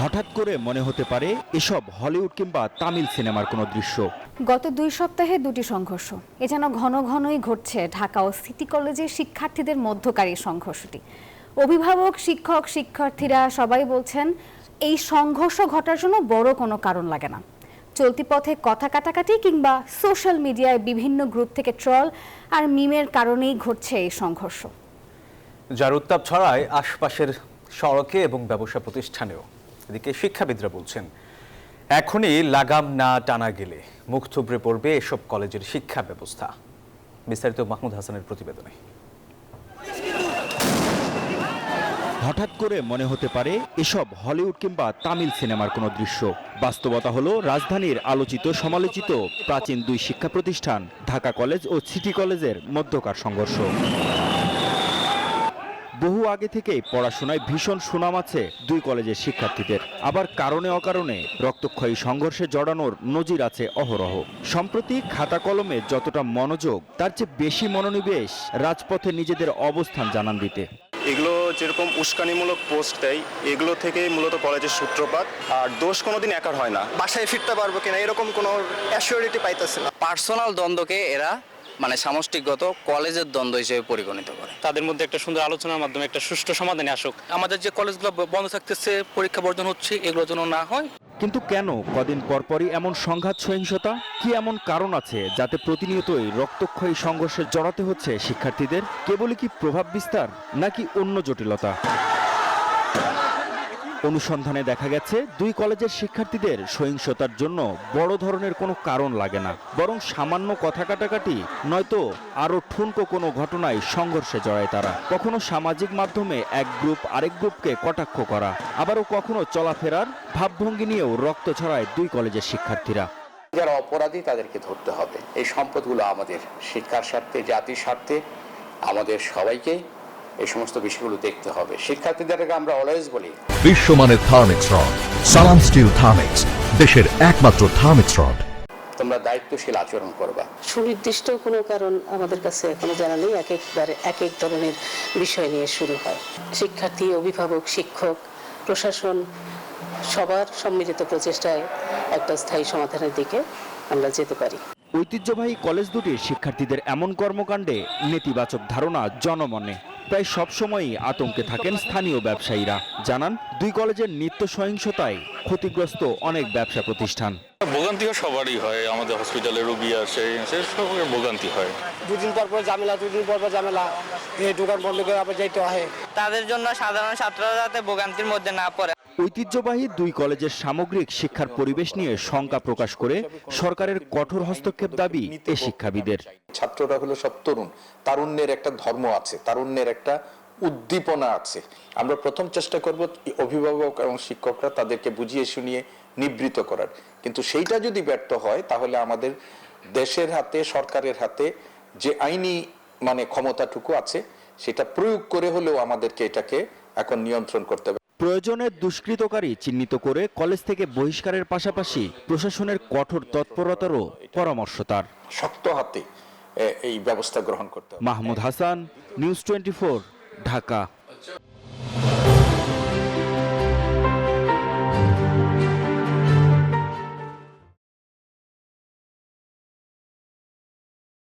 হঠাৎ করে মনে হতে পারে এসব হলিউড কিংবা তামিল সিনেমার কোনো দৃশ্য। গত 2 সপ্তাহে দুটি সংঘর্ষ, এ যেন ঘন ঘনই ঘটছে ঢাকা ও সিটি কলেজের শিক্ষার্থীদের মধ্যকার এই সংঘর্ষটি। অভিভাবক, শিক্ষক, শিক্ষার্থীরা সবাই বলছেন এই সংঘর্ষ ঘটার জন্য বড় কোনো কারণ লাগে না। চলতি পথে কথা কাটাকাটি কিংবা সোশ্যাল মিডিয়ায় বিভিন্ন গ্রুপ থেকে ট্রল আর মিমের কারণেই ঘটছে এই সংঘর্ষ, যার উত্তাপ ছড়ায় আশপাশের সড়কে এবং ব্যবসা প্রতিষ্ঠানেও। এদিকে শিক্ষাবিদরা বলছেন এখনই লাগাম না টানা গেলে মুখ থুবড়ে পড়বে এসব কলেজের শিক্ষা ব্যবস্থা। বিস্তারিত মাহমুদ হাসানের প্রতিবেদনে। হঠাৎ করে মনে হতে পারে এসব হলিউড কিংবা তামিল সিনেমার কোনো দৃশ্য। বাস্তবতা হলো রাজধানীর আলোচিত সমালোচিত প্রাচীন 2 শিক্ষা প্রতিষ্ঠান ঢাকা কলেজ ও সিটি কলেজের মধ্যকার সংঘর্ষ। বহু আগে থেকেই পড়াশোনায় ভীষণ সুনাম আছে 2 কলেজের শিক্ষার্থীদের, আবার কারণে অকারণে রক্তক্ষয়ী সংঘর্ষে জড়ানোর নজির আছে অহরহ। সম্প্রতি খাতা কলমে যতটা মনোযোগ তার চেয়ে বেশি মনোনিবেশ রাজপথে নিজেদের অবস্থান জানান দিতে। এগুলো যেরকম উস্কানিমূলক পোস্ট দেয়, এগুলো থেকে মূলত কলেজের সূত্রপাত। আর দোষ কোনোদিন একার হয় না। বাসায় ফিরতে পারবো কিনা এরকম কোনো অ্যাসিওরিটি পাইতেছে না। পার্সোনাল দ্বন্দ্বকে এরা সামষ্টিকগত কলেজের দ্বন্দ্ব হিসেবে পরিগণিত করে। তাদের মধ্যে একটা সুন্দর আলোচনার মাধ্যমে একটা সুষ্ঠু সমাধানে আসুক। আমাদের যে কলেজগুলো বন্ধ থাকতেছে, পরীক্ষা বর্জন হচ্ছে, এগুলো যেন না হয়। কিন্তু কেন কদিন পরপরই এমন সংঘাত সহিংসতা? কি এমন কারণ আছে যাতে প্রতিনিয়তই রক্তক্ষয়ী সংঘর্ষে জড়াতে হচ্ছে শিক্ষার্থীদের? কেবলই কি প্রভাব বিস্তার নাকি অন্য জটিলতা? অনুসন্ধানে দেখা গেছে 2 কলেজের শিক্ষার্থীদের সহিংসতার জন্য বড় ধরনের কোনো কারণ লাগে না, বরং সামান্য কথা কাটাকাটি নয়তো আরও ঠুনকো কোনো ঘটনায় সংঘর্ষে জড়ায় তারা। কখনো সামাজিক মাধ্যমে এক গ্রুপ আরেক গ্রুপকে কটাক্ষ করা, আবারও কখনো চলাফেরার ভাবভঙ্গি নিয়েও রক্ত ছড়ায় 2 কলেজের শিক্ষার্থীরা। যারা অপরাধী তাদেরকে ধরতে হবে। এই সম্পদগুলো আমাদের শিক্ষার স্বার্থে, জাতির স্বার্থে আমাদের সবাইকে এই সমস্ত বিষয়গুলো দেখতে হবে। শিক্ষার্থীদেরকে আমরা অলওয়েজ বলি বিশ্বমানের থার্মিক্স রড, সালাম স্টিল থার্মিক্স, দেশের একমাত্র থার্মিক্স রড। তোমরা দায়িত্বশীল আচরণ করবা। সুনির্দিষ্ট কোনো কারণ আমাদের কাছে এখনো জানা নেই। একবারে এক এক ধরনের বিষয় নিয়ে শুরু হয়। শিক্ষার্থী, অভিভাবক, শিক্ষক, প্রশাসন সবার সম্মিলিত প্রচেষ্টায় একটা স্থায়ী সমাধানের দিকে আমরা যেতে পারি। ঐতিহ্যবাহী কলেজ দুটির শিক্ষার্থীদের এমন কর্মকাণ্ডে নেতিবাচক ধারণা জনমনে। প্রায় সবসময়ই আতঙ্কে থাকেন স্থানীয় ব্যবসায়ীরা। জানান 2 কলেজের নিত্য সহিংসতায় ক্ষতিগ্রস্ত অনেক ব্যবসা প্রতিষ্ঠান। ভোগান্তিও সবারই হয়, আমাদের হসপিটালে রোগী আসে, সবার ভোগান্তি হয়। 2 দিন পর পর ঝামেলা, 2 দিন পর পর ঝামেলা, এই দোকান বন্ধ করে আবার যাইতে হয়। তাদের জন্য সাধারণ ছাত্ররা যাতে ভোগান্তির মধ্যে না পড়ে। ঐতিহ্যবাহী 2 কলেজের সামগ্রিক শিক্ষার পরিবেশ নিয়ে শঙ্কা প্রকাশ করে সরকারের কঠোর হস্তক্ষেপ দাবি এ শিক্ষাবিদের। ছাত্ররা হলো সব তরুণ, তারুণ্যের একটা ধর্ম আছে, তারুণ্যের একটা উদ্দীপনা আছে। আমরা প্রথম চেষ্টা করব অভিভাবক এবং শিক্ষকরা তাদেরকে বুঝিয়ে শুনিয়ে নিবৃত্ত করার। কিন্তু সেইটা যদি ব্যর্থ হয় তাহলে আমাদের দেশের হাতে, সরকারের হাতে যে আইনি ক্ষমতাটুকু আছে সেটা প্রয়োগ করে হলেও আমাদেরকে এটাকে এখন নিয়ন্ত্রণ করতে হবে। প্রয়োজনে দুষ্কৃতকারী চিহ্নিত করে কলেজ থেকে বহিষ্কারের পাশাপাশি প্রশাসনের কঠোর তৎপরতারও পরামর্শ তার। শক্ত হাতে এই ব্যবস্থা গ্রহণ করতে হবে। মাহমুদ হাসান, নিউজ 24, ঢাকা।